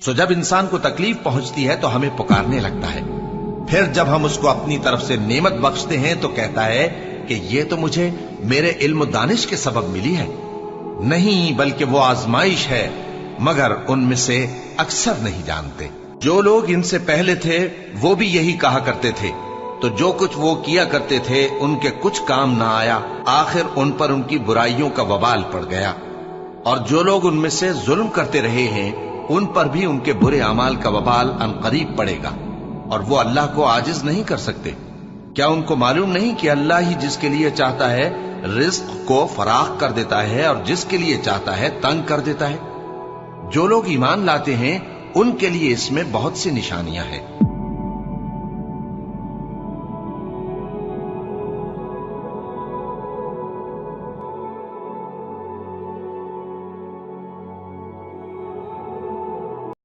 सो जब इंसान को तकलीफ पहुंचती है तो हमें पुकारने लगता है, फिर जब हम उसको अपनी तरफ से नेमत बख्शते हैं तो कहता है कि ये तो मुझे मेरे इल्म दानिश के सबब मिली है। नहीं, बल्कि वो आजमाइश है, मगर उनमें से अक्सर नहीं जानते। जो लोग इनसे पहले थे वो भी यही कहा करते थे, तो जो कुछ वो किया करते थे उनके कुछ काम ना आया, आखिर उन पर उनकी बुराइयों का वबाल पड़ गया। और जो लोग उनमें से जुल्म करते रहे हैं उन पर भी उनके बुरे अमाल का वबाल अनकरीब पड़ेगा, और वो अल्लाह को आजिज नहीं कर सकते। क्या उनको मालूम नहीं कि अल्लाह ही जिसके लिए चाहता है रिज्क को फराख कर देता है और जिसके लिए चाहता है तंग कर देता है। जो लोग ईमान लाते हैं उनके लिए इसमें बहुत सी निशानियां हैं।